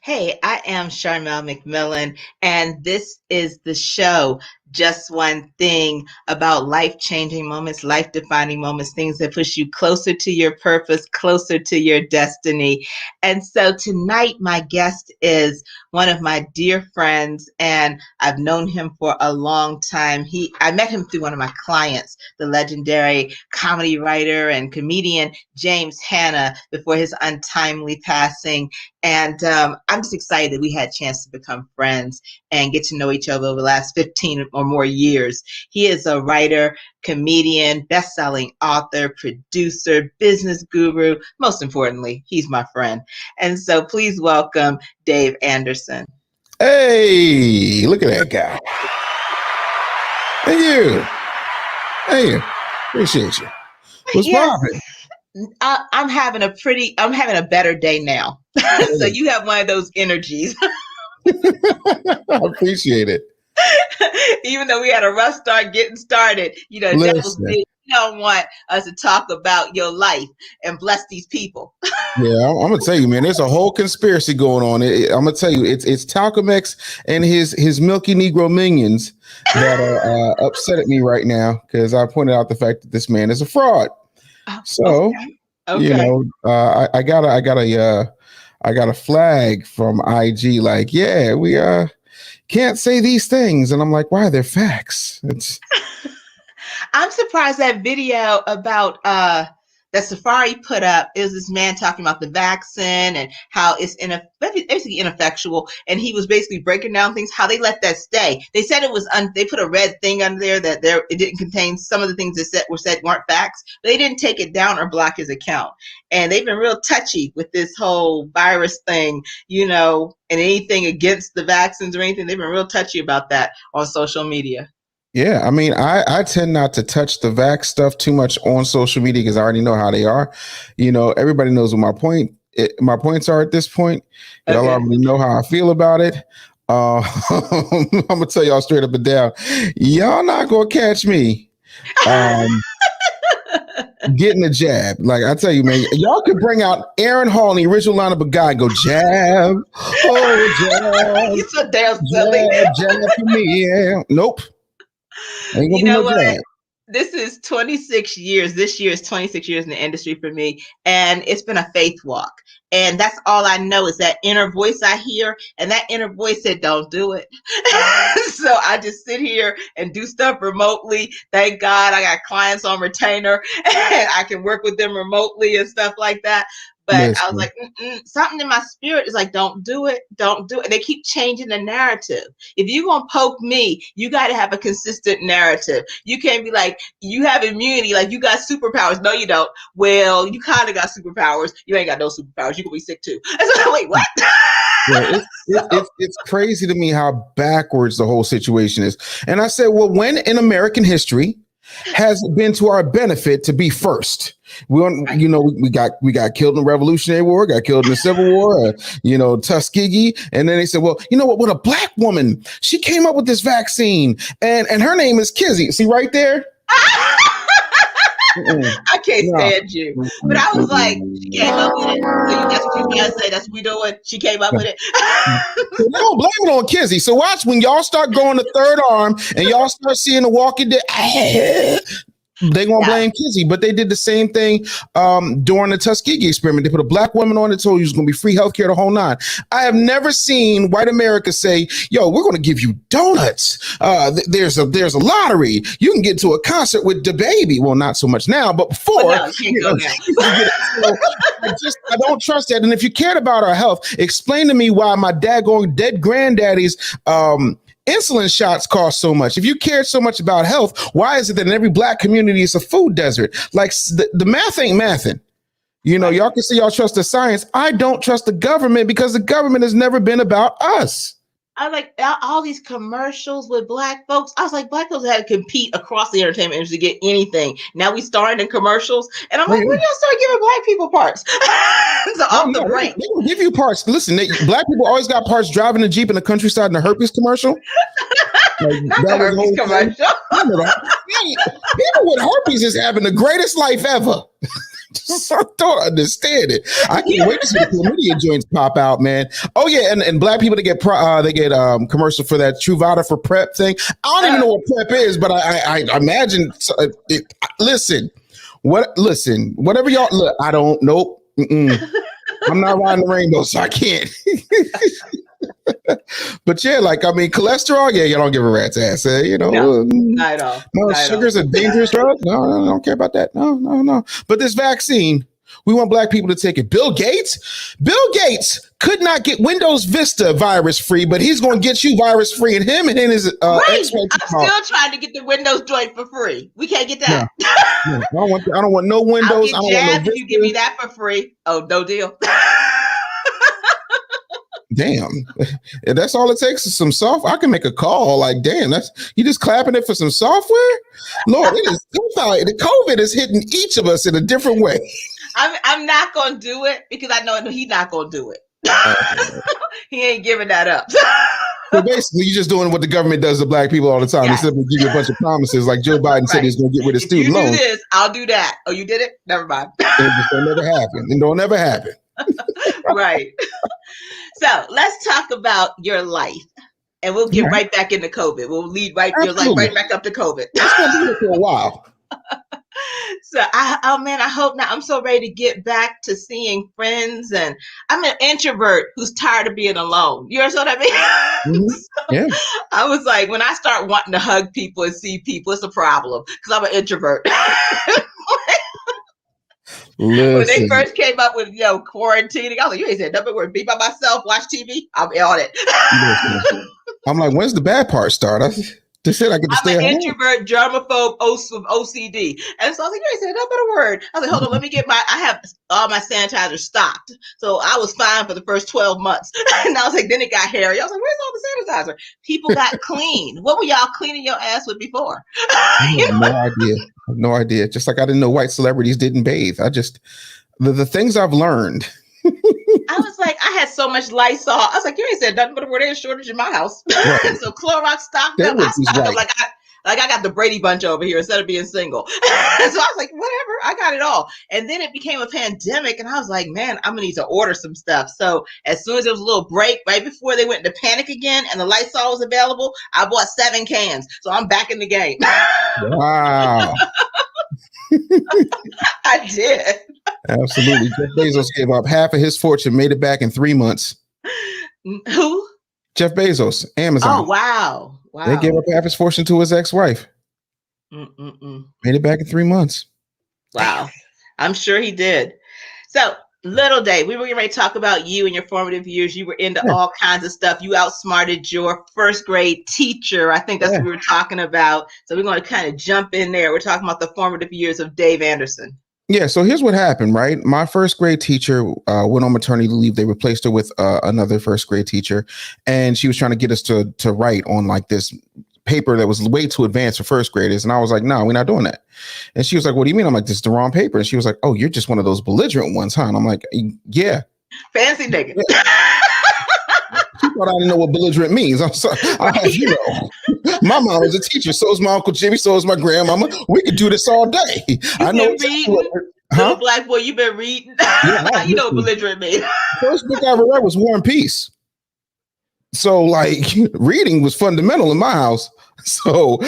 Hey, I am Charmel McMillan, and this is the show, Just One Thing, about life changing moments, life defining moments, things that push you closer to your purpose, closer to your destiny. And so tonight, my guest is one of my dear friends, and I've known him for a long time. I met him through one of my clients, the legendary comedy writer and comedian James Hanna, before his untimely passing. And I'm just excited that we had a chance to become friends and get to know each other over the last 15 or more years. He is a writer, comedian, best-selling author, producer, business guru. Most importantly, he's my friend. And so please welcome Dave Anderson. Hey, look at that guy. Thank you. Thank you. Appreciate you. What's poppin'? I'm having a better day now. So you have one of those energies. I appreciate it. Even though we had a rough start getting started, you don't want us to talk about your life and bless these people. Yeah, I'm gonna tell you, man. There's a whole conspiracy going on. I'm gonna tell you, it's Talcum X and his Milky Negro minions that are upset at me right now because I pointed out the fact that this man is a fraud. So, okay. I got a flag from IG like, yeah, we can't say these things, and I'm like, why? They're facts. I'm surprised that video about that Safari put up is this man talking about the vaccine and how it's basically ineffectual, and he was basically breaking down things how they let that stay. They said it was they put a red thing under there that it didn't contain some of the things that were said weren't facts, but they didn't take it down or block his account. And they've been real touchy with this whole virus thing, and anything against the vaccines or anything. They've been real touchy about that on social media. Yeah, I mean, I tend not to touch the vax stuff too much on social media because I already know how they are. Everybody knows what my points are at this point. Y'all already know how I feel about it. I'm gonna tell y'all straight up and down. Y'all not gonna catch me getting a jab. Like I tell you, man, y'all could bring out Aaron Hall in the original lineup of guy and go jab, oh jab, You're so damn silly. jab for me. Yeah. Nope. You know what? This is 26 years. This year is 26 years in the industry for me. And it's been a faith walk. And that's all I know is that inner voice I hear. And that inner voice said, don't do it. So I just sit here and do stuff remotely. Thank God I got clients on retainer and I can work with them remotely and stuff like that. But I was like, something in my spirit is like, don't do it. Don't do it. And they keep changing the narrative. If you're going to poke me, you got to have a consistent narrative. You can't be like, you have immunity, like you got superpowers. No, you don't. Well, you kind of got superpowers. You ain't got no superpowers. You can be sick too. And so, wait, what? Yeah, it's crazy to me how backwards the whole situation is. And I said, well, when in American history has been to our benefit to be first? We got killed in the Revolutionary War, got killed in the Civil War, Tuskegee. And then they said, well, you know what, with a black woman, she came up with this vaccine and her name is Kizzy. See right there? I can't stand you. But I was like, she came up with it. So that's what you guys say. That's what we doing. She came up with it. They don't blame it on Kizzy. So watch when y'all start growing the third arm and y'all start seeing the Walking Dead. They gonna blame Kizzy, but they did the same thing during the Tuskegee experiment. They put a black woman on it, told you it was gonna be free healthcare the whole nine. I have never seen white America say, "Yo, we're gonna give you donuts. There's a lottery. You can get to a concert with the baby." Well, not so much now, but before. Well, no, I don't trust that. And if you cared about our health, explain to me why my daggone dead granddaddy's insulin shots cost so much. If you cared so much about health, why is it that in every black community it's a food desert? Like the math ain't mathing. Y'all can say y'all trust the science. I don't trust the government because the government has never been about us. I like all these commercials with black folks. I was like, black folks had to compete across the entertainment industry to get anything. Now we starring in commercials. And I'm like, when y'all start giving black people parts? So off the break. They will give you parts. Listen, black people always got parts driving a Jeep in the countryside in the herpes commercial. Not the herpes commercial. People with herpes is having the greatest life ever. I don't understand it. I can't wait to see the chlamydia joints pop out, man. Oh yeah, and black people they get commercial for that Truvada for PrEP thing. I don't even know what PrEP is, but I imagine. Listen, whatever y'all look. I don't. Nope. I'm not riding the rainbow, so I can't. But yeah, like I mean, cholesterol. Yeah, you don't give a rat's ass. No, not at all. No, sugar's a dangerous drug. No, I don't care about that. No. But this vaccine, we want black people to take it. Bill Gates could not get Windows Vista virus free, but he's going to get you virus free, and him and his right. I'm still trying to get the Windows joint for free. We can't get that. No. I don't want no Windows. I'll get jabbed if you give me that for free. Oh, no deal. Damn, if that's all it takes is some software. I can make a call. Like, damn, you just clapping it for some software. Lord, the COVID is hitting each of us in a different way. I'm not gonna do it because I know he's not gonna do it. He ain't giving that up. So basically, you're just doing what the government does to black people all the time. Yes. They simply give you a bunch of promises, like Joe Biden said he's going to get rid of student loans. You do this, I'll do that. Oh, you did it? Never mind. It'll never happen. It don't ever happen. Right. So let's talk about your life, and we'll get right back into COVID. We'll lead your life right back up to COVID. It's going to be here for a while. So I hope not. I'm so ready to get back to seeing friends, and I'm an introvert who's tired of being alone. You understand what I mean? Mm-hmm. Yeah. I was like, when I start wanting to hug people and see people, it's a problem because I'm an introvert. When they first came up with quarantining, I was like, you ain't said nothing. We're be by myself, watch TV. I'll be on it. I'm like, when's the bad part start? They said I get to stay at home. I'm an introvert, germaphobe, OCD. And so I was like, you ain't said nothing but a word. I was like, hold on, let me get I have all my sanitizer stocked. So I was fine for the first 12 months. And I was like, then it got hairy. I was like, where's all the sanitizer? People got clean. What were y'all cleaning your ass with before? No idea. Just like I didn't know white celebrities didn't bathe. The things I've learned. I was like, I had so much Lysol. I was like, you ain't said nothing but a word. There's a shortage in my house. Right. So Clorox stocked up. I stocked up like I got the Brady Bunch over here instead of being single. So I was like, whatever, I got it all. And then it became a pandemic, and I was like, man, I'm gonna need to order some stuff. So as soon as there was a little break, right before they went into panic again, and the Lysol was available, I bought 7 cans. So I'm back in the game. Wow. I did. Absolutely. Jeff Bezos gave up half of his fortune, made it back in 3 months. Who? Jeff Bezos, Amazon. Oh, wow. They gave up half his fortune to his ex-wife. Made it back in 3 months. Wow. I'm sure he did. So, Little Day, we were getting ready to talk about you and your formative years. You were into all kinds of stuff. You outsmarted your first grade teacher. I think that's what we were talking about. So we're going to kind of jump in there. We're talking about the formative years of Dave Anderson. Yeah, so here's what happened, right? My first grade teacher went on maternity leave. They replaced her with another first grade teacher, and she was trying to get us to write on like this paper that was way too advanced for first graders. And I was like, no, we're not doing that. And she was like, what do you mean? I'm like, this is the wrong paper. And she was like, oh, you're just one of those belligerent ones, huh? And I'm like, yeah. Fancy nigga. She thought I didn't know what belligerent means. I'm sorry. My mom was a teacher. So is my Uncle Jimmy. So is my grandmama. We could do this all day. I know. Little black boy, you've been reading. Yeah, you know what belligerent means. First book I ever read was War and Peace. So like reading was fundamental in my house. So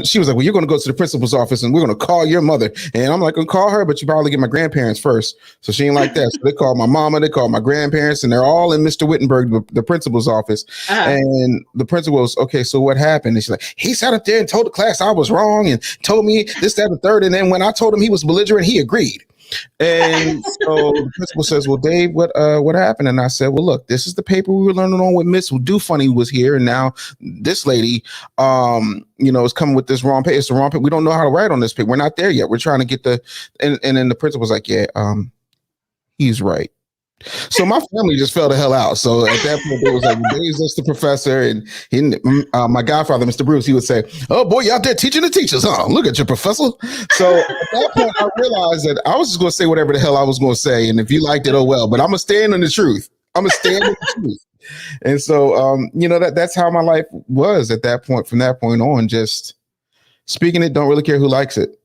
she was like, well, you're going to go to the principal's office and we're going to call your mother. And I'm like, I'll call her, but you probably get my grandparents first. So she ain't like that. So they called my mama, they called my grandparents, and they're all in Mr. Wittenberg, the principal's office. And the principal was, okay, so what happened? And she's like, he sat up there and told the class I was wrong and told me this, that, and the third. And then when I told him he was belligerent, he agreed. And so the principal says, well, Dave, what happened? And I said, well, look, this is the paper we were learning on with Miss Do Funny was here. And now this lady, is coming with this wrong paper. It's the wrong paper. We don't know how to write on this paper. We're not there yet. We're trying to get and then the principal's like, yeah, he's right. So my family just fell the hell out. So at that point, it was like, Dave's just the professor. And my godfather, Mr. Bruce, he would say, oh, boy, you out there teaching the teachers, huh? Look at your professor. So at that point, I realized that I was just going to say whatever the hell I was going to say. And if you liked it, oh, well. But I'm going to stand on the truth. I'm going to stand on the truth. And so, that's how my life was at that point. From that point on, just speaking it, don't really care who likes it.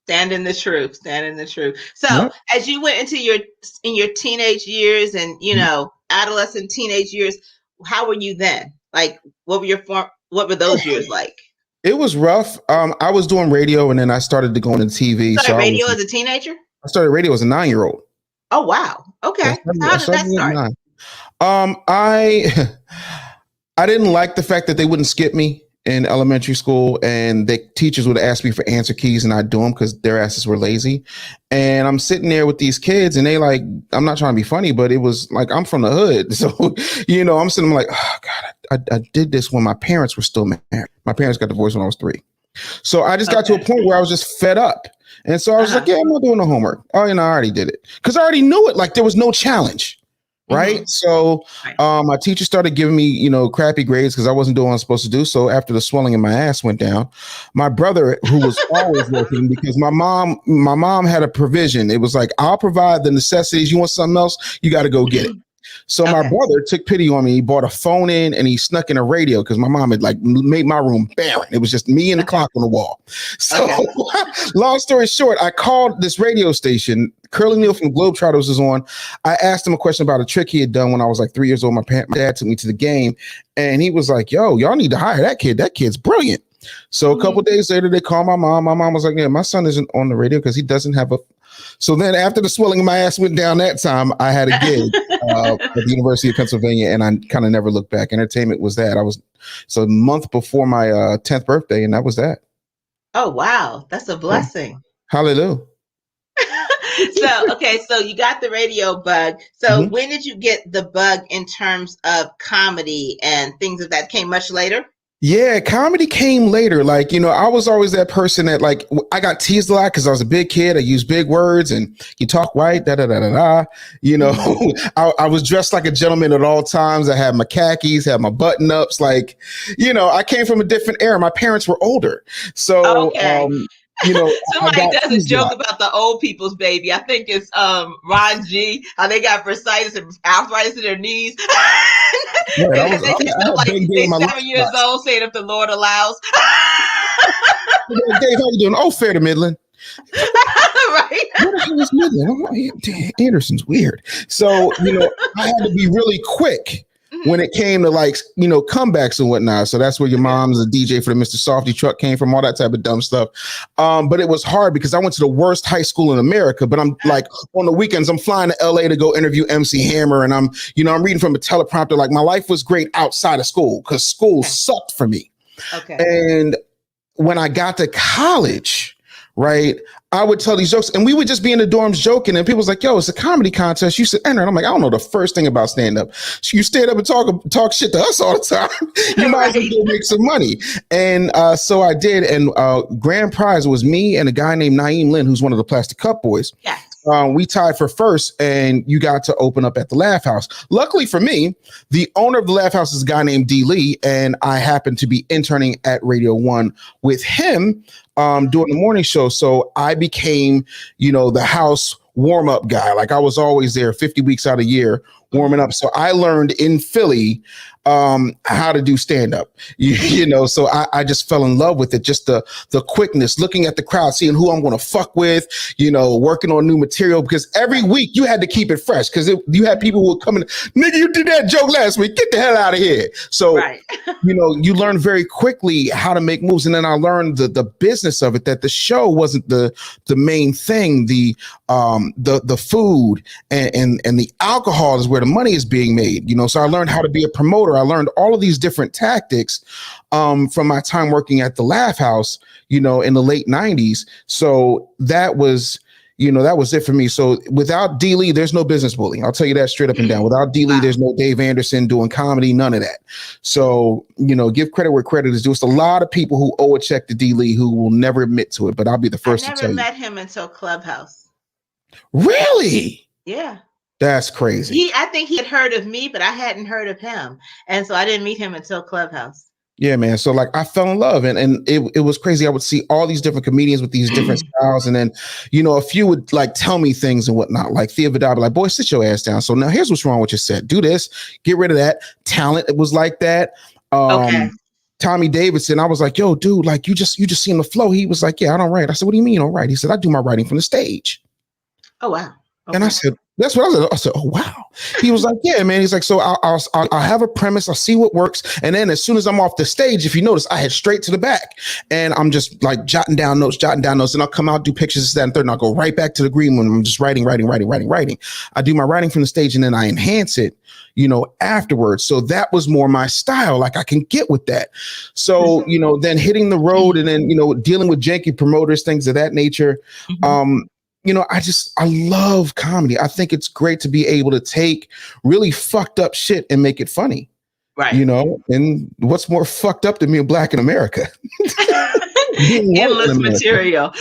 Stand in the truth. Stand in the truth. So Yep. as you went into your teenage years and adolescent teenage years, how were you then? Like, what were those years like? It was rough. I was doing radio, and then I started to go into TV. You So started radio as a teenager? I started radio as a 9-year-old. Oh wow. Yeah, Okay. So how did that at start? 9. I I didn't like the fact that they wouldn't skip me in elementary school, and the teachers would ask me for answer keys and I'd do them because their asses were lazy. And I'm sitting there with these kids, and they like, I'm not trying to be funny, but it was like, I'm from the hood. So, I'm sitting there like, oh God, I did this when my parents were still married. My parents got divorced when I was 3. So I just got to a point where I was just fed up. And so I was like, yeah, I'm not doing the homework. Oh, I already did it because I already knew it. Like there was no challenge. Right. Mm-hmm. So my teacher started giving me, crappy grades because I wasn't doing what I was supposed to do. So after the swelling in my ass went down, my brother, who was always working because my mom had a provision. It was like, I'll provide the necessities. You want something else? You got to go get it. So my brother took pity on me. He bought a phone in and he snuck in a radio because my mom had like made my room barren. It was just me and the clock on the wall. So long story short, I called this radio station. Curly Neal from Globetrotters was on. I asked him a question about a trick he had done when I was like 3 years old. My dad took me to the game and he was like, yo, y'all need to hire that kid. That kid's brilliant. So a couple days later, they called my mom. My mom was like, yeah, my son isn't on the radio because he doesn't have a. So then after the swelling of my ass went down that time, I had a gig at the University of Pennsylvania, and I kind of never looked back. Entertainment was that. So a month before my 10th birthday, and that was that. Oh, wow. That's a blessing. Yeah. Hallelujah. So you got the radio bug. So when did you get the bug in terms of comedy and things of that came much later? Yeah, comedy came later. Like, I was always that person that like, I got teased a lot because I was a big kid. I used big words and you talk white, I was dressed like a gentleman at all times. I had my khakis, had my button ups. Like, I came from a different era. My parents were older. So, somebody does a joke about the old people's baby. I think it's Ron G. How they got bursitis and arthritis in their knees. They're 7 years old, saying if the Lord allows. Dave, how you doing? Oh, fair to Midland. Right. What the hell is Midland? Anderson's weird. So, I had to be really quick when it came to like, comebacks and whatnot. So that's where your mom's a DJ for the Mr. Softy truck came from, all that type of dumb stuff. But it was hard because I went to the worst high school in America, but I'm like on the weekends, I'm flying to LA to go interview MC Hammer. And I'm reading from a teleprompter. Like my life was great outside of school because school sucked for me. Okay. And when I got to college, right, I would tell these jokes and we would just be in the dorms joking and people was like, yo, it's a comedy contest. You should enter. And I'm like, I don't know the first thing about stand up. So you stand up and talk shit to us all the time. You might as well go make some money. And so I did. And grand prize was me and a guy named Naeem Lynn, who's one of the Plastic Cup Boys. Yeah. We tied for first and you got to open up at the Laugh House. Luckily for me, the owner of the Laugh House is a guy named D. Lee, and I happened to be interning at Radio 1 with him doing the morning show. So I became, the house warm-up guy. Like I was always there 50 weeks out of the year warming up. So I learned in Philly how to do stand-up, so I just fell in love with it. Just the quickness, looking at the crowd, seeing who I'm going to fuck with, working on new material, because every week you had to keep it fresh because you had people who would come in, nigga, you did that joke last week, get the hell out of here. So, you learn very quickly how to make moves. And then I learned the business of it, that the show wasn't the main thing. The food and the alcohol is where the money is being made, so I learned how to be a promoter. I learned all of these different tactics from my time working at the Laugh House, in the late 90s. So that was it for me. So without D. Lee, there's no business bully. I'll tell you that straight up and down. Without D. Lee, there's no Dave Anderson doing comedy, none of that. So, give credit where credit is due. It's a lot of people who owe a check to D. Lee who will never admit to it, but I'll be the first to tell you. I never met him until Clubhouse. Really? Yeah. That's crazy. I think he had heard of me, but I hadn't heard of him. And so I didn't meet him until Clubhouse. Yeah, man. So like I fell in love and it was crazy. I would see all these different comedians with these different styles. And then, a few would like tell me things and whatnot, like Thea Vidal, like, boy, sit your ass down. So now here's what's wrong with your set. Do this, get rid of that. Talent, it was like that. Okay. Tommy Davidson. I was like, yo, dude, like you just seen the flow. He was like, yeah, I don't write. I said, what do you mean you don't write? He said, I do my writing from the stage. Oh, wow. Okay. And I said, that's what I said. I said, oh, wow. He was like, yeah, man. He's like, so I'll have a premise. I'll see what works. And then as soon as I'm off the stage, if you notice, I head straight to the back and I'm just like jotting down notes. And I'll come out, do pictures, this, that, and third. And I'll go right back to the green room. I'm just writing. I do my writing from the stage and then I enhance it, afterwards. So that was more my style. Like I can get with that. So, then hitting the road and then, dealing with janky promoters, things of that nature. I love comedy. I think it's great to be able to take really fucked up shit and make it funny. Right. And what's more fucked up than being black in America? Endless material.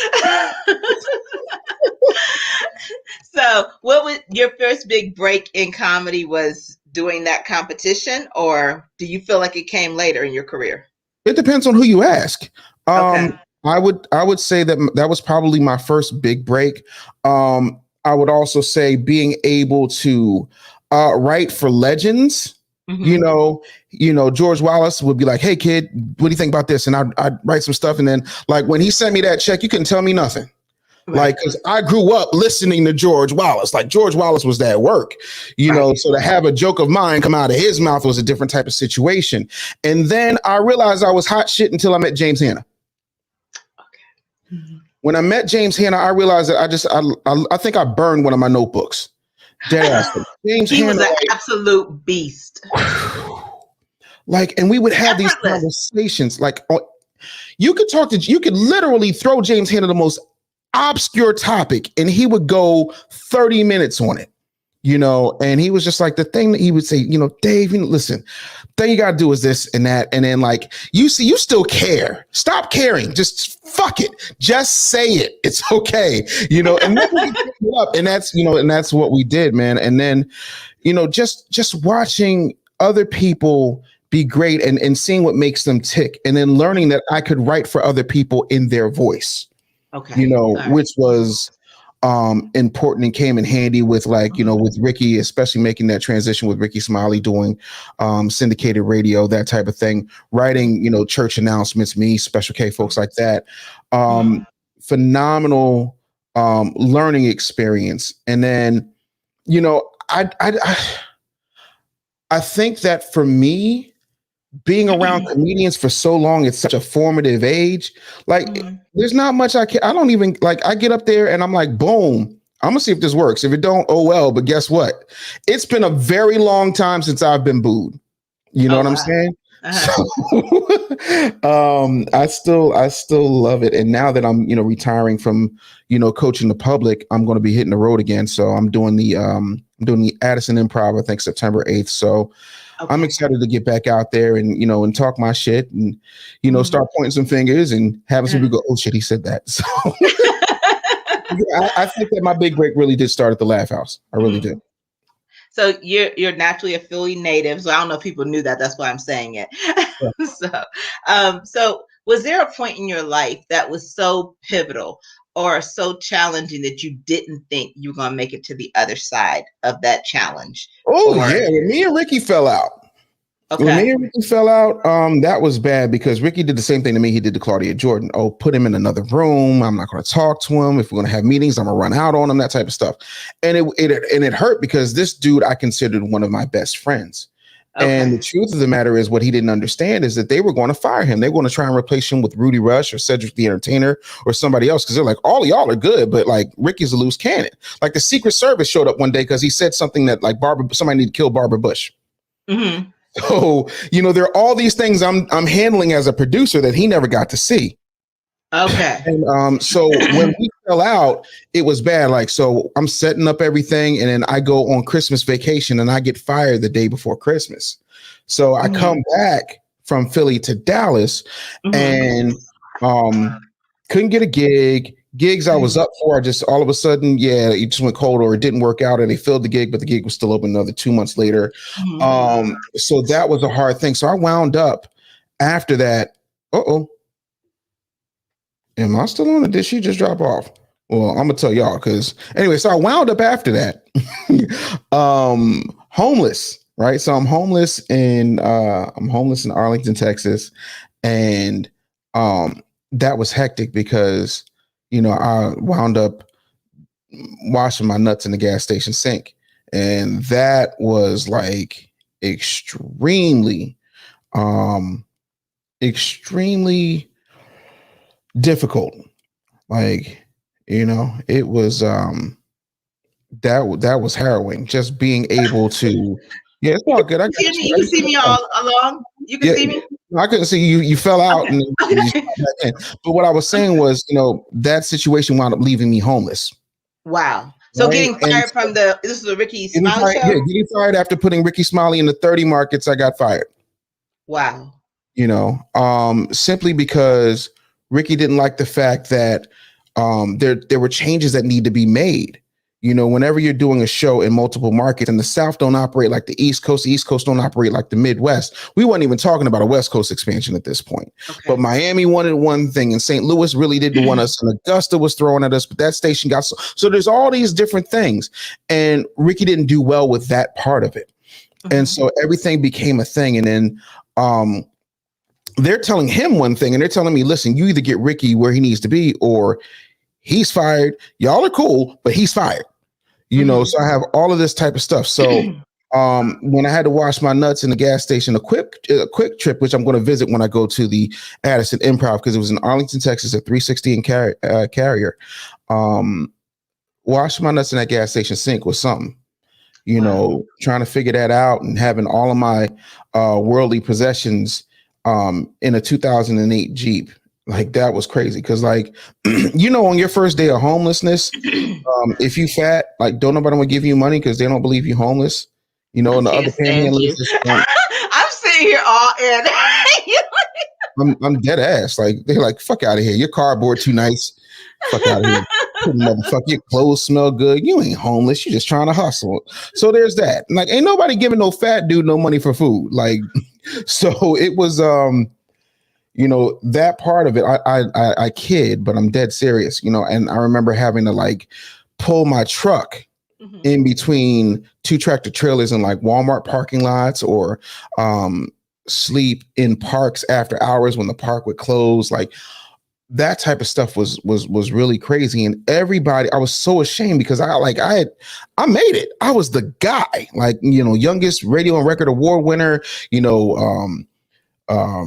So what was your first big break in comedy? Was doing that competition, or do you feel like it came later in your career? It depends on who you ask. Okay. I would say that was probably my first big break. I would also say being able to write for legends. Mm-hmm. George Wallace would be like, hey kid, what do you think about this? And I'd write some stuff. And then like when he sent me that check, you couldn't tell me nothing. Right. Like, cause I grew up listening to George Wallace. Like George Wallace was that work, right. So to have a joke of mine come out of his mouth was a different type of situation. And then I realized I was hot shit until I met James Hanna. Mm-hmm. When I met James Hanna, I realized that I think I burned one of my notebooks. Dead ass. James Hanna was an like, absolute beast. And we would have these conversations. Like you could literally throw James Hanna the most obscure topic and he would go 30 minutes on it. And he was just like the thing that he would say, Dave, listen, thing you got to do is this and that. And then like, you still care. Stop caring. Just fuck it. Just say it. It's okay. And then we pick it up and that's what we did, man. And then, just watching other people be great and seeing what makes them tick and then learning that I could write for other people in their voice. Okay. Right. Which was important and came in handy with with Ricky, especially making that transition with Ricky Smiley doing syndicated radio, that type of thing, writing, church announcements, me, Special K, folks like that. Phenomenal learning experience. And then, I think that for me, being around comedians for so long, it's such a formative age. Like there's not much I don't even I get up there and I'm like, boom, I'm gonna see if this works. If it don't, oh well, but guess what? It's been a very long time since I've been booed. You know what I'm saying? So, I still love it. And now that I'm, retiring from, coaching the public, I'm going to be hitting the road again. So I'm doing the Addison Improv, I think September 8th. So okay. I'm excited to get back out there and, and talk my shit and, start pointing some fingers and having some people go, oh shit, he said that. So I think that my big break really did start at the Laugh House. I really did. So you're naturally a Philly native. So I don't know if people knew that. That's why I'm saying it. Yeah. So was there a point in your life that was so pivotal or so challenging that you didn't think you were going to make it to the other side of that challenge? Yeah. When me and Ricky fell out. Okay. When me and Ricky fell out, that was bad because Ricky did the same thing to me he did to Claudia Jordan. Oh, put him in another room. I'm not going to talk to him. If we're going to have meetings, I'm going to run out on him, that type of stuff. And it hurt because this dude I considered one of my best friends. Okay. And the truth of the matter is what he didn't understand is that they were going to fire him. They were going to try and replace him with Rudy Rush or Cedric the Entertainer or somebody else because they're like, all of y'all are good, but like Ricky's a loose cannon. Like the Secret Service showed up one day because he said something that like somebody needed to kill Barbara Bush. Mm-hmm. So, there are all these things I'm handling as a producer that he never got to see. Okay. And so when we fell out, it was bad. Like, so I'm setting up everything and then I go on Christmas vacation and I get fired the day before Christmas. So I come back from Philly to Dallas and couldn't get a gig. Gigs I was up for, I just all of a sudden, it just went cold or it didn't work out and they filled the gig, but the gig was still open another 2 months later. So that was a hard thing. So I wound up after that. Am I still on it? Did she just drop off? Well, I'm gonna tell y'all because anyway, so I wound up after that. Homeless, right? So I'm homeless in Arlington, Texas. And that was hectic because, I wound up washing my nuts in the gas station sink. And that was like extremely, um, extremely difficult. Like, it was that was harrowing. Just being able to, yeah, it's all good. I You got see me? you. You can see me all along. You can Yeah, see me. I couldn't see you. You fell out Okay. and you Okay. shot back in. But what I was saying was, that situation wound up leaving me homeless, Wow. So right? getting And fired from this is the Ricky getting Smiley fired, show. getting fired after putting Ricky Smiley in the 30 markets, I got fired. Wow. Simply because Ricky didn't like the fact that there were changes that need to be made. Whenever you're doing a show in multiple markets, and the South don't operate like the East Coast don't operate like the Midwest. We weren't even talking about a West Coast expansion at this point. Okay. But Miami wanted one thing, and St. Louis really didn't want us, and Augusta was throwing at us, but that station got so there's all these different things, and Ricky didn't do well with that part of it, and so everything became a thing, and then they're telling him one thing, and they're telling me, listen, you either get Ricky where he needs to be, or he's fired. Y'all are cool, but he's fired. So I have all of this type of stuff. So when I had to wash my nuts in the gas station, a quick trip, which I'm going to visit when I go to the Addison Improv, because it was in Arlington, Texas at 360 and Carrier. Washing my nuts in that gas station sink was something. Trying to figure that out and having all of my worldly possessions in a 2008 Jeep. Like, that was crazy. Cause like, on your first day of homelessness, if you fat, like, don't nobody want to give you money because they don't believe you homeless. And the other panhandlers just don't. I'm sitting here all in. I'm dead ass. Like, they're like, fuck out of here. Your cardboard too nice. Fuck out of here. Motherfucker, your clothes smell good. You ain't homeless. You just trying to hustle. So there's that. Like, ain't nobody giving no fat dude no money for food. Like, so it was that part of it. I kid, but I'm dead serious. And I remember having to like pull my truck in between two tractor trailers in like Walmart parking lots, or sleep in parks after hours when the park would close. Like, that type of stuff was really crazy. And everybody, I was so ashamed because I made it. I was the guy, like, youngest radio and record award winner,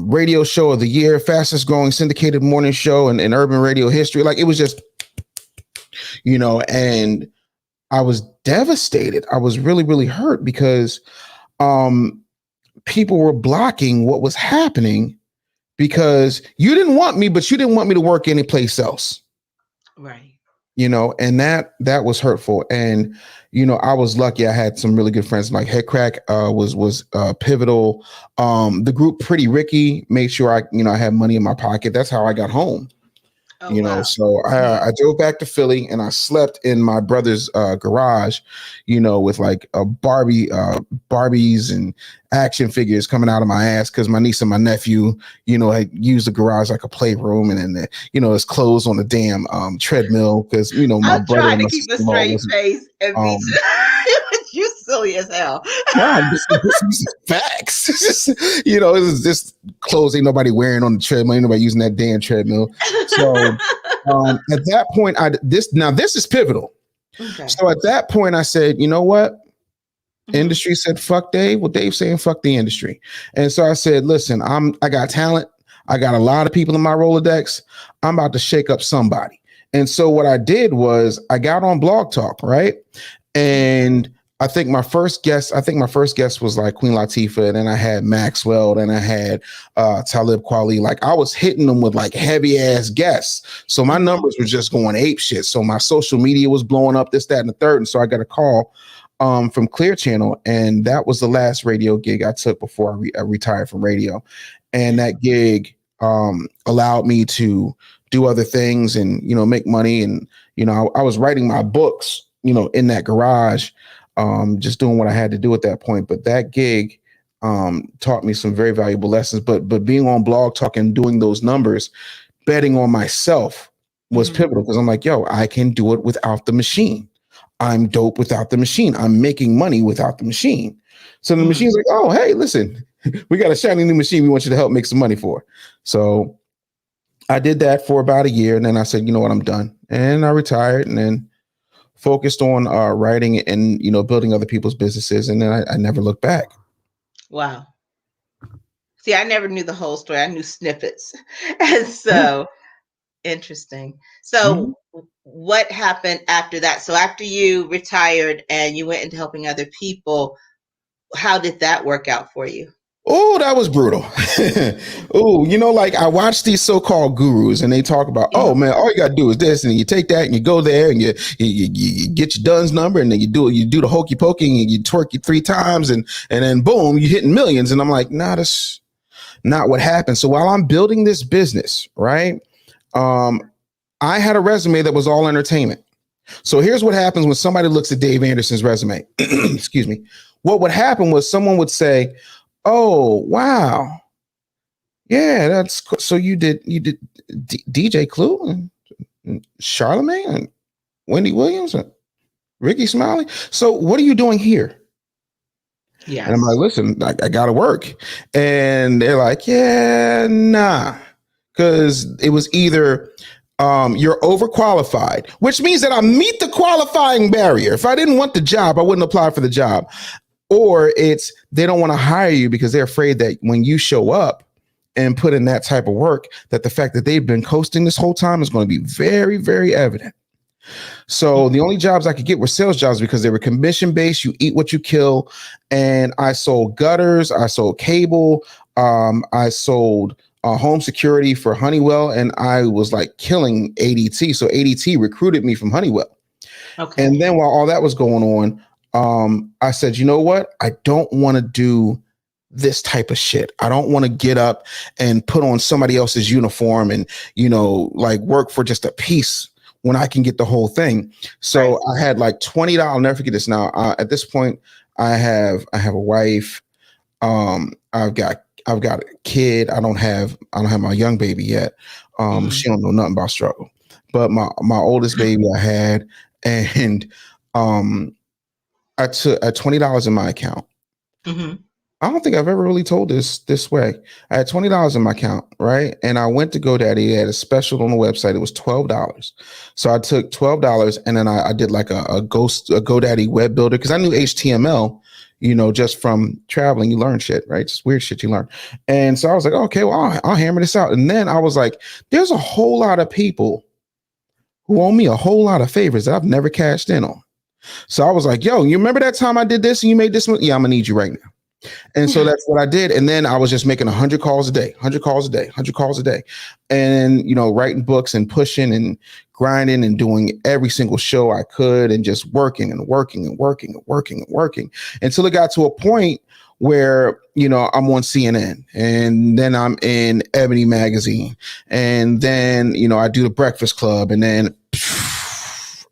radio show of the year, fastest growing syndicated morning show in urban radio history. Like, it was just, and I was devastated. I was really, really hurt because people were blocking what was happening because you didn't want me, but you didn't want me to work anyplace else. Right. And that was hurtful. And, I was lucky. I had some really good friends. Like Head Crack was pivotal. The group Pretty Ricky made sure I had money in my pocket. That's how I got home. Wow. So I drove back to Philly and I slept in my brother's garage, with like a Barbies and action figures coming out of my ass because my niece and my nephew, had used the garage like a playroom, and then it's clothes on the damn treadmill because my I'm brother trying and to my keep a sister-in-law straight wasn't. face and be. You silly as hell. No, this is facts. It's just clothes ain't nobody wearing on the treadmill. Ain't nobody using that damn treadmill. So at that point, this is pivotal. Okay. So at that point, I said, you know what? Industry said fuck Dave. Well, Dave's saying fuck the industry. And so I said, listen, I got talent. I got a lot of people in my Rolodex. I'm about to shake up somebody. And so what I did was I got on Blog Talk, right? And I think my first guest was like Queen Latifah, and then I had Maxwell, and I had Talib Kweli. Like, I was hitting them with like heavy ass guests. So my numbers were just going ape shit. So my social media was blowing up, this, that, and the third. And so I got a call from Clear Channel, and that was the last radio gig I took before I retired from radio. And that gig allowed me to do other things and, make money. And, I was writing my books, in that garage, just doing what I had to do at that point. But that gig taught me some very valuable lessons. But being on Blog Talk and doing those numbers, betting on myself was pivotal, because I'm like, yo, I can do it without the machine. I'm dope without the machine. I'm making money without the machine. So the machine's like, oh, hey, listen, we got a shiny new machine we want you to help make some money for. So I did that for about a year, and then I said, you know what, I'm done, and I retired, and then focused on writing and building other people's businesses, and then I never looked back. Wow. See, I never knew the whole story. I knew snippets, and so interesting. Mm-hmm. So, what happened after that? So, after you retired and you went into helping other people, how did that work out for you? Oh, that was brutal. Oh, like I watch these so-called gurus and they talk about, oh man, all you gotta do is this, and you take that and you go there and you get your Dunn's number, and then you do the hokey pokey and you twerk you 3 times, and then boom, you're hitting millions. And I'm like, nah, that's not what happened. So while I'm building this business, right, I had a resume that was all entertainment. So here's what happens when somebody looks at Dave Anderson's resume. Excuse me. What would happen was someone would say, oh, wow. Yeah, that's cool. So you did DJ Clue and Charlemagne and Wendy Williams and Ricky Smiley. So what are you doing here? Yes. And I'm like, listen, I got to work. And they're like, yeah, nah. Because it was either you're overqualified, which means that I meet the qualifying barrier. If I didn't want the job, I wouldn't apply for the job. Or it's they don't want to hire you because they're afraid that when you show up and put in that type of work, that the fact that they've been coasting this whole time is going to be very, very evident. So the only jobs I could get were sales jobs because they were commission based. You eat what you kill. And I sold gutters. I sold cable. I sold home security for Honeywell. And I was like killing ADT. So ADT recruited me from Honeywell. Okay. And then while all that was going on, I said, you know what? I don't want to do this type of shit. I don't want to get up and put on somebody else's uniform and, like work for just a piece when I can get the whole thing. So right. I had like $20. I'll never forget this now. At this point, I have a wife. I've got a kid. I don't have my young baby yet. She don't know nothing about struggle, but my oldest baby I had, and, I took $20 in my account. Mm-hmm. I don't think I've ever really told this way. I had $20 in my account, right? And I went to GoDaddy. They had a special on the website. It was $12. So I took $12 and then I did like a GoDaddy web builder because I knew HTML, just from traveling. You learn shit, right? Just weird shit you learn. And so I was like, okay, well, I'll hammer this out. And then I was like, there's a whole lot of people who owe me a whole lot of favors that I've never cashed in on. So I was like, yo, you remember that time I did this and you made this one? Yeah, I'm gonna need you right now. And so that's what I did. And then I was just making 100 calls a day, 100 calls a day, 100 calls a day. And, writing books and pushing and grinding and doing every single show I could and just working and working and working and working and working until it got to a point where, I'm on CNN and then I'm in Ebony magazine. And then, I do the Breakfast Club and then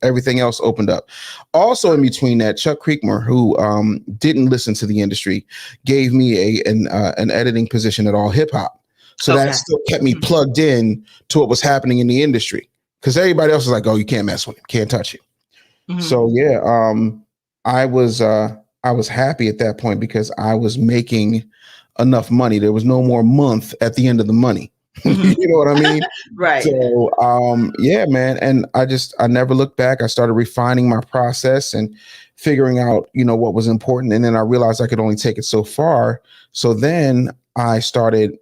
everything else opened up. Also in between that, Chuck Creekmore, who didn't listen to the industry, gave me an editing position at All Hip Hop. So that still kept me plugged in to what was happening in the industry. Because everybody else was like, oh, you can't mess with him, can't touch him. Mm-hmm. So yeah, I was happy at that point because I was making enough money. There was no more month at the end of the money. You know what I mean? Right. So, yeah, man. And I never looked back. I started refining my process and figuring out, what was important. And then I realized I could only take it so far. So then I started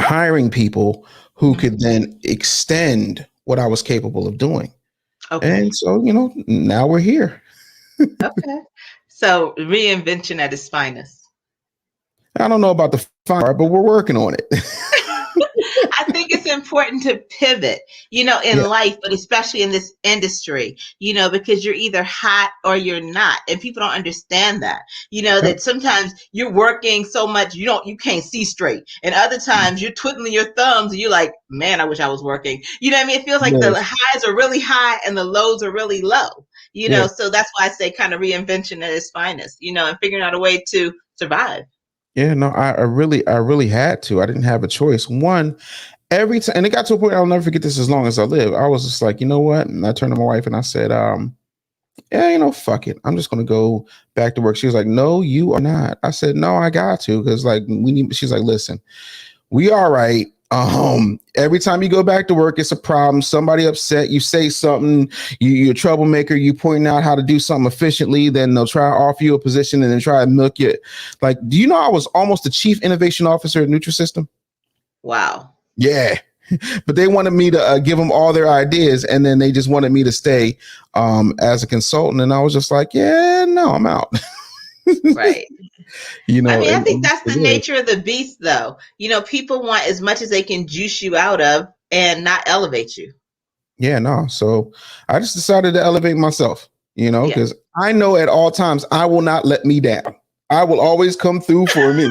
hiring people who could then extend what I was capable of doing. Okay. And so, now we're here. Okay. So reinvention at its finest. I don't know about the fine part, but we're working on it. I think it's important to pivot, in life, but especially in this industry, because you're either hot or you're not. And people don't understand that, that sometimes you're working so much, you can't see straight. And other times you're twiddling your thumbs and you're like, man, I wish I was working. You know what I mean? It feels like the highs are really high and the lows are really low, so that's why I say kind of reinvention at its finest, and figuring out a way to survive. Yeah, no, I really had to. I didn't have a choice. One, every time, and it got to a point I'll never forget this as long as I live. I was just like, you know what? And I turned to my wife and I said, yeah, fuck it. I'm just gonna go back to work. She was like, no, you are not. I said, no, I got to, because like we need. She's like, listen, we all right. Every time you go back to work, it's a problem. Somebody upset, you say something, you're a troublemaker, you point out how to do something efficiently, then they'll try to offer you a position and then try to milk you. Like, do you know I was almost the chief innovation officer at Nutrisystem? Wow. Yeah. But they wanted me to give them all their ideas, and then they just wanted me to stay as a consultant. And I was just like, yeah, no, I'm out. Right. I mean, I think that's the yeah. nature of the beast, though. People want as much as they can juice you out of and not elevate you. Yeah, no. So I just decided to elevate myself, because I know at all times I will not let me down. I will always come through for me.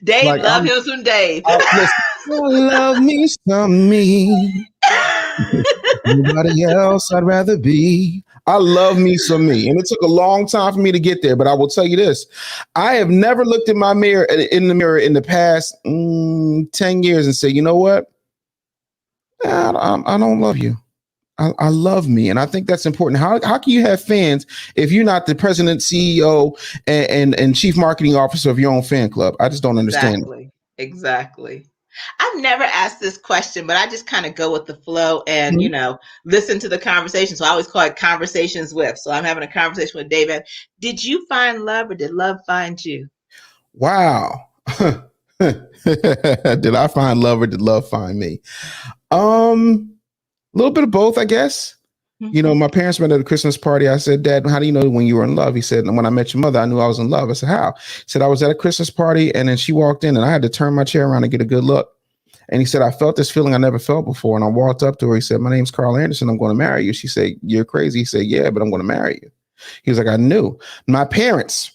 Dave, like, love him some Dave. Love me some me. Nobody else I'd rather be. I love me some me. And it took a long time for me to get there. But I will tell you this. I have never looked in the mirror in the past 10 years and said, you know what? I don't love you. I love me. And I think that's important. How can you have fans if you're not the president, CEO, and chief marketing officer of your own fan club? I just don't understand. Exactly. I've never asked this question, but I just kind of go with the flow and, listen to the conversation. So I always call it conversations with. So I'm having a conversation with David. Did you find love or did love find you? Wow. Did I find love or did love find me? A little bit of both, I guess. Mm-hmm. My parents met at a Christmas party. I said, Dad, how do you know when you were in love? He said, when I met your mother, I knew I was in love. I said, how? He said, I was at a Christmas party and then she walked in and I had to turn my chair around and get a good look. And he said, I felt this feeling I never felt before. And I walked up to her. He said, my name's Carl Anderson. I'm going to marry you. She said, you're crazy. He said, yeah, but I'm going to marry you. He was like, I knew. My parents,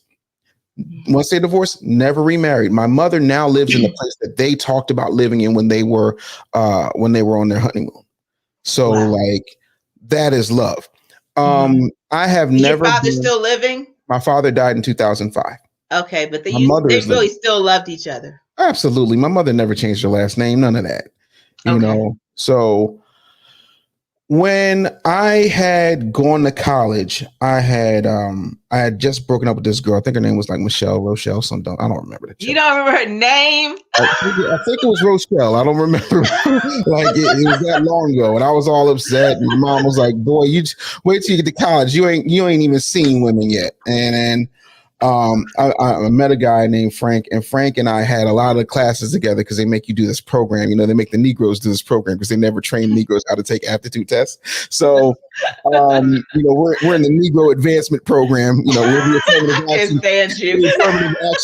once they divorced, never remarried. My mother now lives in the place that they talked about living in when they were on their honeymoon. So like that is love. I have never. Your father still living? My father died in 2005. Okay, but they really still loved each other. Absolutely. My mother never changed her last name. None of that. You know. So when I had gone to college, I had just broken up with this girl. I think her name was like Rochelle, something. I don't remember You don't remember her name? I think it was Rochelle. I don't remember. Like it was that long ago, and I was all upset. And my mom was like, "Boy, you wait till you get to college. You ain't even seen women yet." And I met a guy named Frank, and Frank and I had a lot of classes together because they make you do this program. They make the Negroes do this program because they never train Negroes how to take aptitude tests. So, we're in the Negro advancement program. We're the affirmative action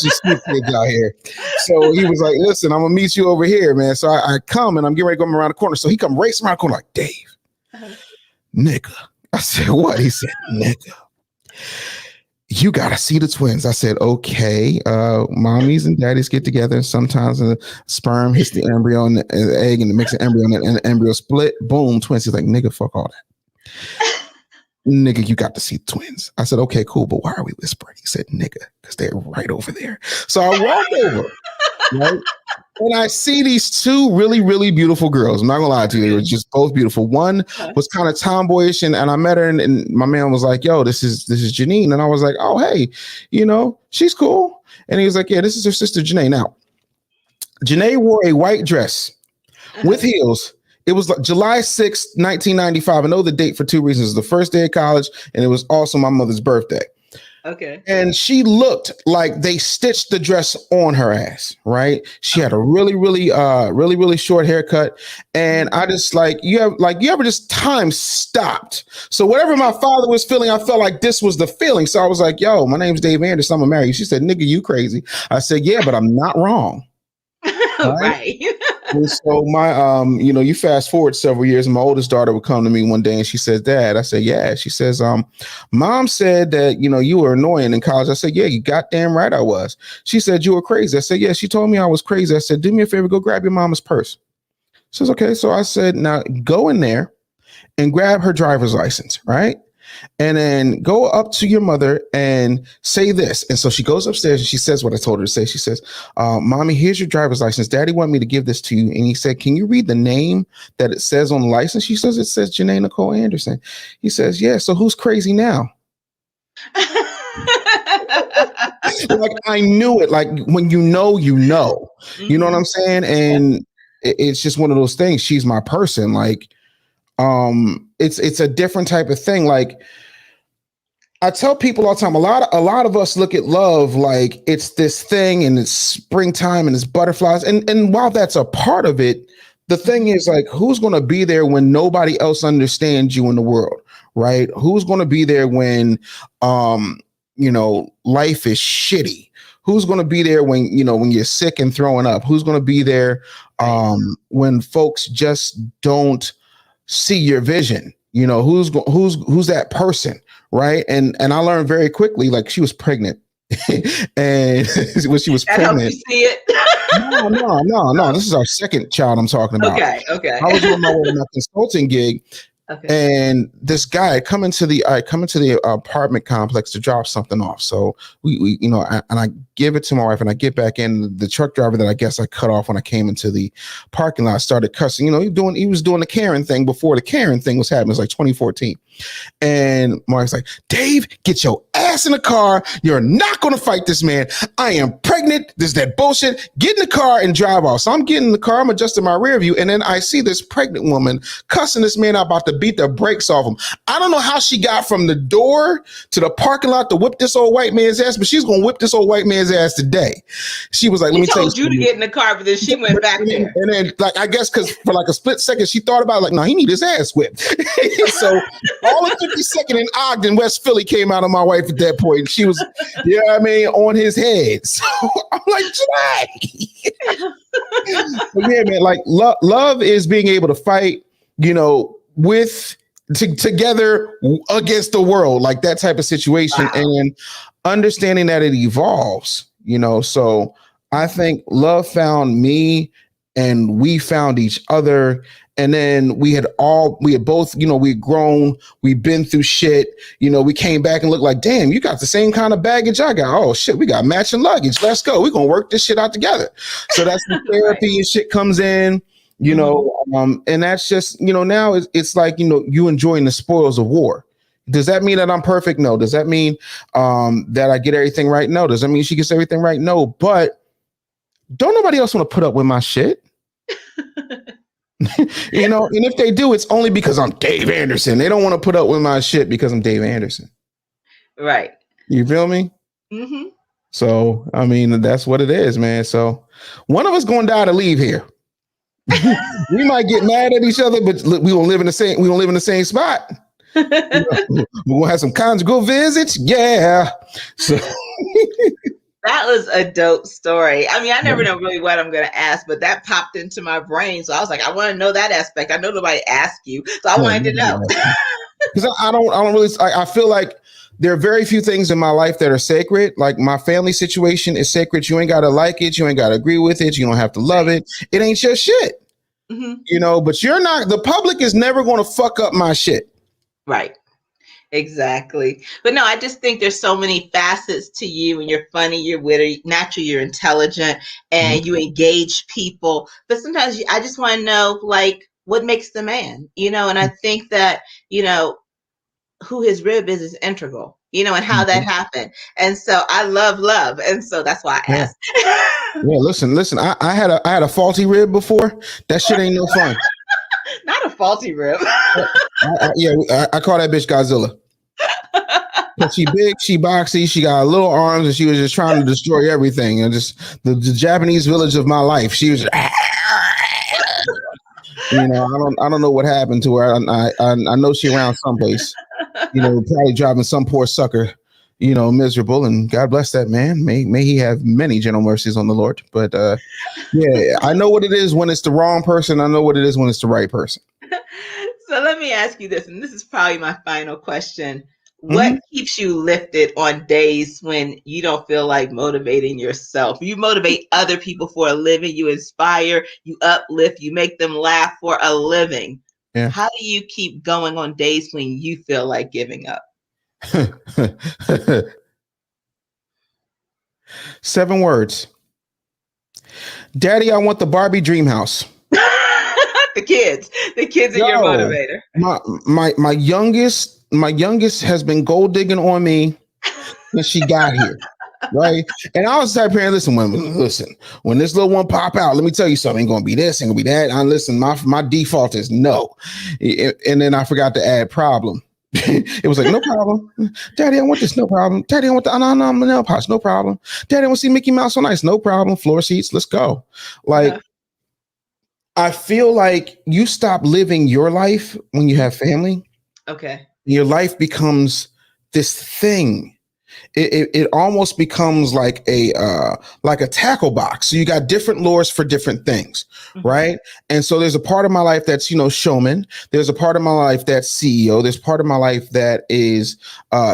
street kids out here. So he was like, "Listen, I'm gonna meet you over here, man." So I come and I'm getting ready to go around the corner. So he come racing around the corner like, "Dave, nigga." I said, "What?" He said, "Nigga, you gotta see the twins." I said, okay. Mommies and daddies get together, and sometimes the sperm hits the embryo and the egg, and it makes an embryo, and the embryo split. Boom, twins. He's like, nigga, fuck all that. Nigga, you got to see the twins. I said, okay, cool, but why are we whispering? He said, nigga, because they're right over there. So I walked over, right? And I see these two really, really beautiful girls. I'm not gonna lie to you, they were just both beautiful. One was kind of tomboyish, and I met her, and my man was like, yo, this is Janine. And I was like, oh, hey, she's cool. And he was like, yeah, this is her sister Janae. Now, Janae wore a white dress with heels. It was like July 6th, 1995. I know the date for two reasons. The first day of college, and it was also my mother's birthday. Okay. And she looked like they stitched the dress on her ass, right? She had a really, really, really short haircut. And I just you ever just time stopped. So whatever my father was feeling, I felt like this was the feeling. So I was like, yo, my name's Dave Anderson. I'm gonna marry you. She said, nigga, you crazy. I said, yeah, but I'm not wrong. Right. And so my, you fast forward several years, and my oldest daughter would come to me one day and she says, Dad, I said, yeah. She says, Mom said that, you were annoying in college. I said, yeah, you goddamn right I was. She said, you were crazy. I said, yeah, she told me I was crazy. I said, do me a favor, go grab your mama's purse. She says, okay. So I said, now go in there and grab her driver's license, right? and then go up to your mother and say this. And so she goes upstairs and she says what I told her to say. She says, Mommy, here's your driver's license. Daddy wanted me to give this to you. And he said, can you read the name that it says on the license? She says, it says Janae Nicole Anderson. He says, yeah. So who's crazy now? Like, I knew it. Like, when you know, you know. You know what I'm saying? And it's just one of those things. She's my person. Like, it's a different type of thing. Like, I tell people all the time, a lot of us look at love like it's this thing and it's springtime and it's butterflies. And while that's a part of it, the thing is, like, who's going to be there when nobody else understands you in the world, right? Who's going to be there when, life is shitty? Who's going to be there when you're sick and throwing up? Who's going to be there when folks just don't see your vision? Who's that person, right? And I learned very quickly, like, she was pregnant. And when she was that pregnant, helps you see it. no. This is our second child I'm talking about. Okay. I was on my way to my consulting gig. Okay. And this guy I come into the apartment complex to drop something off. So we I give it to my wife and I get back in. The truck driver that I guess I cut off when I came into the parking lot started cussing. He was doing the Karen thing before the Karen thing was happening. It was like 2014. And my wife's like, Dave, get your ass in the car. You're not going to fight this man. I am pregnant. This is that bullshit. Get in the car and drive off. So I'm getting in the car. I'm adjusting my rear view. And then I see this pregnant woman cussing this man out, about to beat the brakes off him. I don't know how she got from the door to the parking lot to whip this old white man's ass, but she's going to whip this old white man's ass today. She was like, let me tell you. She told you to get in the car, but then she went back there. And then, like, I guess because for like a split second, she thought about it, like, no, he need his ass whipped. So all of 52nd and Ogden, West Philly came out of my wife at that point. And she was, on his head. So I'm like, Jai. Yeah, man, like love is being able to fight, together against the world, like that type of situation. Wow. And understanding that it evolves, so I think love found me and we found each other. And then we had both, we had grown, we've been through shit, we came back and looked like, damn, you got the same kind of baggage I got. Oh shit, we got matching luggage. Let's go. We're going to work this shit out together. So that's the therapy and shit comes in, and that's just, now it's like, you enjoying the spoils of war. Does that mean that I'm perfect? No. Does that mean that I get everything right? No. Does that mean she gets everything right? No. But don't nobody else want to put up with my shit. And if they do, it's only because I'm Dave Anderson. They don't want to put up with my shit because I'm Dave Anderson. Right. You feel me? Mm-hmm. So, I mean, that's what it is, man. So one of us going to die to leave here. We might get mad at each other, but we don't live in the same spot. We're going to have some conjugal visits. Yeah. So that was a dope story. I mean, I never know really what I'm going to ask, but that popped into my brain. So I was like, I want to know that aspect. I know nobody asked you, so I wanted to know. Because I don't really, I feel like there are very few things in my life that are sacred. Like my family situation is sacred. You ain't got to like it. You ain't got to agree with it. You don't have to love it. It ain't your shit. Mm-hmm. But the public is never going to fuck up my shit. Right. Exactly. But no, I just think there's so many facets to you, and you're funny, you're witty, naturally you're intelligent, and you engage people. But sometimes I just want to know, like, what makes the man, and I think that, who his rib is integral, and how that happened. And so I love. And so that's why I asked. Yeah, listen, I had a faulty rib before. That shit ain't no fun. Not a faulty rib. I call that bitch Godzilla. She big, she boxy, she got little arms, and she was just trying to destroy everything. And just the Japanese village of my life. She was just, I don't know what happened to her. I know she around someplace. Probably driving some poor sucker, miserable. And God bless that man. May he have many gentle mercies on the Lord. But I know what it is when it's the wrong person. I know what it is when it's the right person. So let me ask you this, and this is probably my final question. What keeps you lifted on days when you don't feel like motivating yourself? You motivate other people for a living. You inspire, you uplift, you make them laugh for a living. Yeah. How do you keep going on days when you feel like giving up? 7 words. Daddy, I want the Barbie dream house. The kids are your Yo, motivator. my youngest has been gold digging on me since she got here. Right. And I was the type of parent, listen, when this little one pop out, let me tell you something, ain't gonna be this, ain't gonna be that. I listen, my default is no. And then I forgot to add problem. It was like, no problem. Daddy, I want this, no problem. Daddy, I want the nail polish, no problem. Daddy, I want to see Mickey Mouse on ice, no problem. Floor seats, let's go. Like, I feel like you stop living your life when you have family. Okay. Your life becomes this thing. It almost becomes like a tackle box. So you got different lures for different things, right? And so there's a part of my life that's showman. There's a part of my life that's CEO. There's part of my life that is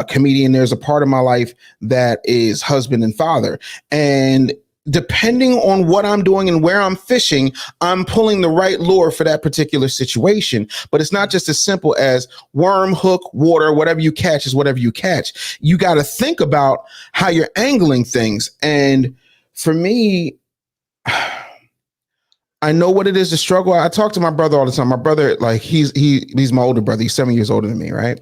comedian. There's a part of my life that is husband and father. And depending on what I'm doing and where I'm fishing, I'm pulling the right lure for that particular situation. But it's not just as simple as worm, hook, water, whatever you catch is whatever you catch. You got to think about how you're angling things. And for me, I know what it is to struggle. I talk to my brother all the time. My brother, like he's my older brother. He's 7 years older than me, right?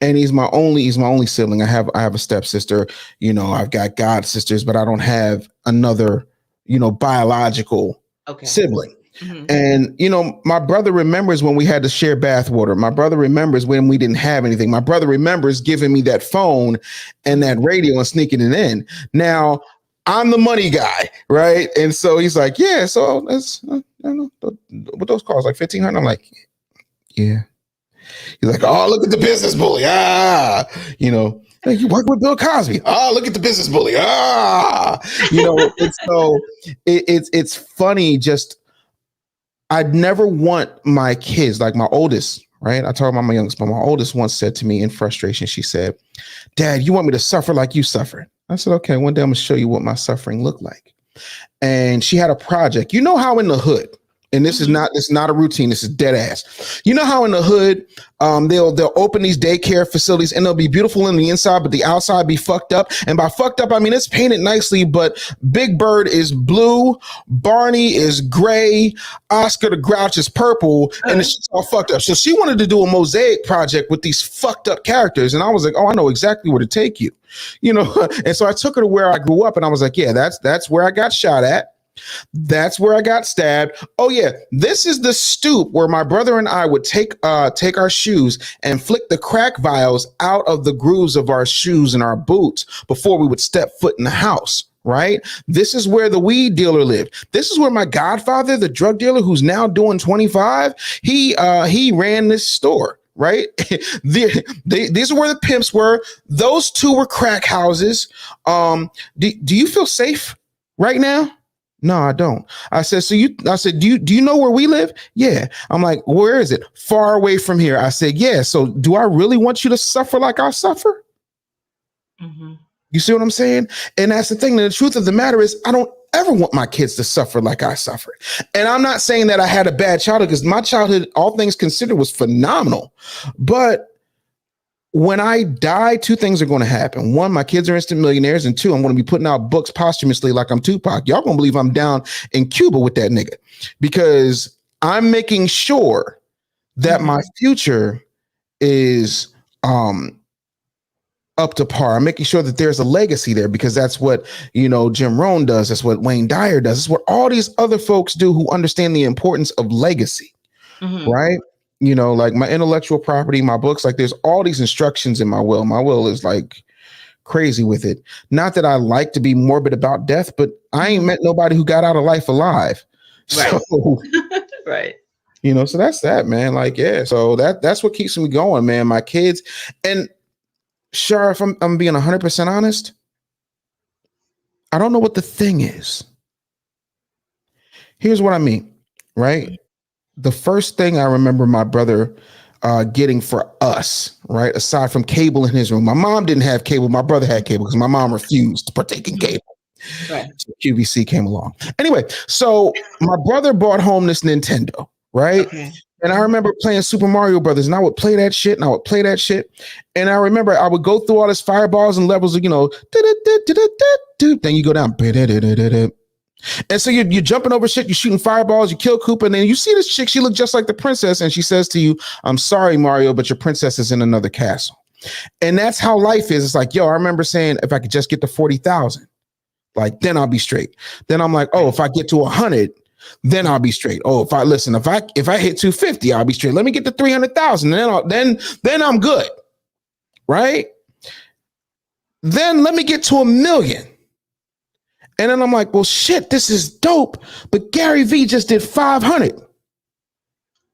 And he's my only sibling. I have a stepsister. I've got god sisters, but I don't have another, biological sibling. Mm-hmm. And my brother remembers when we had to share bathwater. My brother remembers when we didn't have anything. My brother remembers giving me that phone and that radio and sneaking it in. Now, I'm the money guy, right? And so he's like, yeah, so that's, I don't know, what those calls, like 1,500? I'm like, yeah. He's like, oh, look at the business bully. Hey, you work with Bill Cosby. Oh, look at the business bully. And so it's funny. Just, I'd never want my kids, like my oldest, right? I talk about my youngest, but my oldest once said to me in frustration, she said, Dad, you want me to suffer like you suffered? I said, okay, one day I'm gonna show you what my suffering looked like. And she had a project. You know how in the hood, and this is not a routine, this is dead ass. You know how in the hood, they'll open these daycare facilities and they'll be beautiful in the inside, but the outside be fucked up. And by fucked up, I mean, it's painted nicely, but Big Bird is blue, Barney is gray, Oscar the Grouch is purple, and it's all fucked up. So she wanted to do a mosaic project with these fucked up characters. And I was like, oh, I know exactly where to take you, And so I took her to where I grew up and I was like, yeah, that's where I got shot at. That's where I got stabbed. Oh yeah, this is the stoop where my brother and I would take our shoes and flick the crack vials out of the grooves of our shoes and our boots before we would step foot in the house. Right? This is where the weed dealer lived. This is where my godfather, the drug dealer who's now doing 25, he ran this store. Right? These are where the pimps were. Those two were crack houses. Do you feel safe right now? No, I don't. I said, do you know where we live? Yeah. I'm like, where is it? Far away from here. I said, yeah. So do I really want you to suffer like I suffer? Mm-hmm. You see what I'm saying? And that's the thing. The truth of the matter is I don't ever want my kids to suffer like I suffered. And I'm not saying that I had a bad childhood, because my childhood, all things considered, was phenomenal. But when I die, 2 things are going to happen. 1, my kids are instant millionaires. And 2, I'm going to be putting out books posthumously like I'm Tupac. Y'all going to believe I'm down in Cuba with that nigga, because I'm making sure that my future is up to par. I'm making sure that there's a legacy there, because that's what, Jim Rohn does. That's what Wayne Dyer does. It's what all these other folks do who understand the importance of legacy, right? Like my intellectual property, my books, like there's all these instructions in my will. My will is like crazy with it. Not that I like to be morbid about death, but I ain't met nobody who got out of life alive. Right. So, right. So that's that, man. Like, yeah. So that's what keeps me going, man. My kids. And Char, if I'm being 100% honest, I don't know what the thing is. Here's what I mean, right? The first thing I remember my brother getting for us, right, aside from cable in his room. My mom didn't have cable. My brother had cable because my mom refused to partake in cable. Right. So QVC came along. Anyway, so my brother brought home this Nintendo, right? Okay. And I remember playing Super Mario Brothers, and I would play that shit, and I would play that shit. And I remember I would go through all this fireballs and levels of, then you go down. And so you're jumping over shit, you're shooting fireballs, you kill Koopa, and then you see this chick, she looked just like the princess, and she says to you, I'm sorry, Mario, but your princess is in another castle. And that's how life is. It's like, yo, I remember saying, if I could just get to 40,000, like, then I'll be straight. Then I'm like, oh, if I get to 100, then I'll be straight. Oh, if I hit 250, I'll be straight. Let me get to 300,000, then I'm good, right? Then let me get to 1 million. And then I'm like, well, shit, this is dope. But Gary Vee just did 500.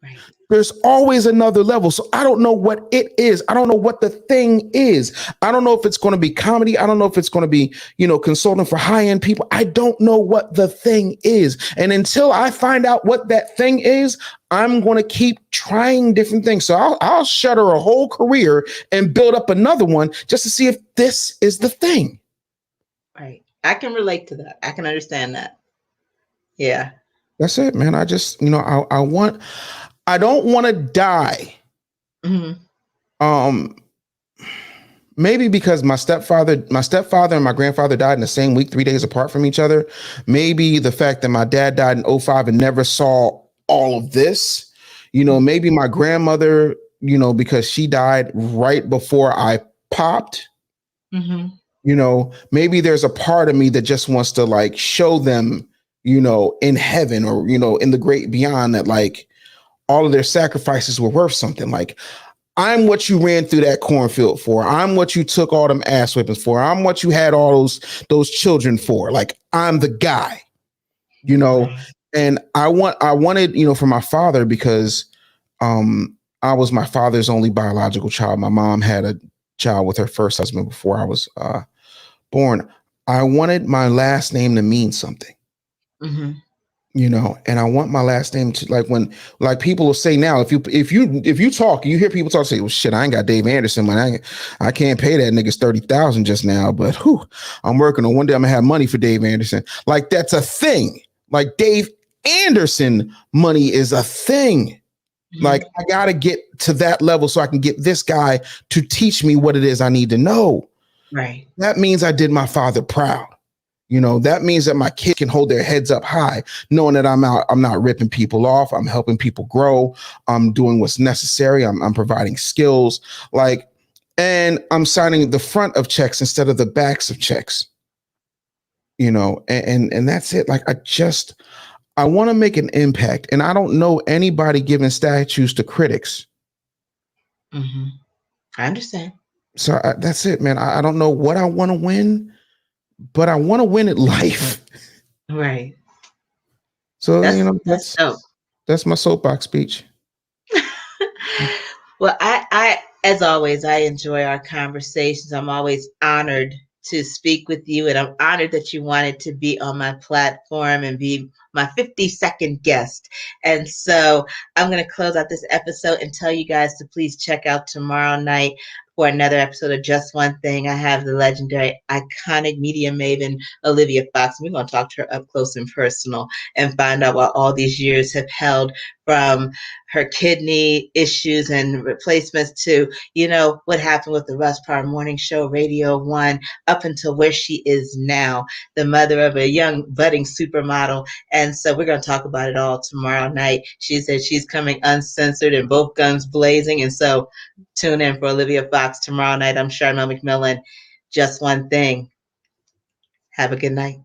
Right. There's always another level. So I don't know what it is. I don't know what the thing is. I don't know if it's going to be comedy. I don't know if it's going to be, consulting for high-end people. I don't know what the thing is. And until I find out what that thing is, I'm going to keep trying different things. So I'll shutter a whole career and build up another one just to see if this is the thing. Right. I can relate to that. I can understand that. Yeah. That's it, man. I just, I don't want to die. Mm-hmm. Maybe because my stepfather and my grandfather died in the same week, 3 days apart from each other. Maybe the fact that my dad died in 2005 and never saw all of this, maybe my grandmother, because she died right before I popped. Mm-hmm. Maybe there's a part of me that just wants to like show them, in heaven or, in the great beyond that, like all of their sacrifices were worth something. Like, I'm what you ran through that cornfield for. I'm what you took all them ass whippings for. I'm what you had all those children for. Like, I'm the guy, and I wanted, for my father, because I was my father's only biological child. My mom had a child with her first husband before I was born. I wanted my last name to mean something, and I want my last name to, like people will say now, if you talk, you hear people talk, say, well, shit, I ain't got Dave Anderson, man. I can't pay that niggas 30,000 just now, but I'm working on one day I'm gonna have money for Dave Anderson. Like, that's a thing. Like, Dave Anderson money is a thing. Like, I gotta get to that level so I can get this guy to teach me what it is I need to know. Right. That means I did my father proud. That means that my kid can hold their heads up high, knowing that I'm not ripping people off. I'm helping people grow. I'm doing what's necessary. I'm providing skills, and I'm signing the front of checks instead of the backs of checks, and that's it. Like, I want to make an impact, and I don't know anybody giving statues to critics. Mm-hmm. I understand. So that's it, man. I don't know what I want to win, but I want to win at life. Right. So, that's my soapbox speech. Well, I, as always, I enjoy our conversations. I'm always honored to speak with you, and I'm honored that you wanted to be on my platform and be my 52nd guest. And so I'm going to close out this episode and tell you guys to please check out tomorrow night for another episode of Just One Thing. I have the legendary, iconic media maven, Olivia Fox. We're going to talk to her up close and personal and find out what all these years have held, from her kidney issues and replacements to, what happened with the Rush Power Morning Show, Radio 1, up until where she is now, the mother of a young budding supermodel. And so we're going to talk about it all tomorrow night. She said she's coming uncensored and both guns blazing. And so tune in for Olivia Fox tomorrow night. I'm Charmel McMillan. Just One Thing. Have a good night.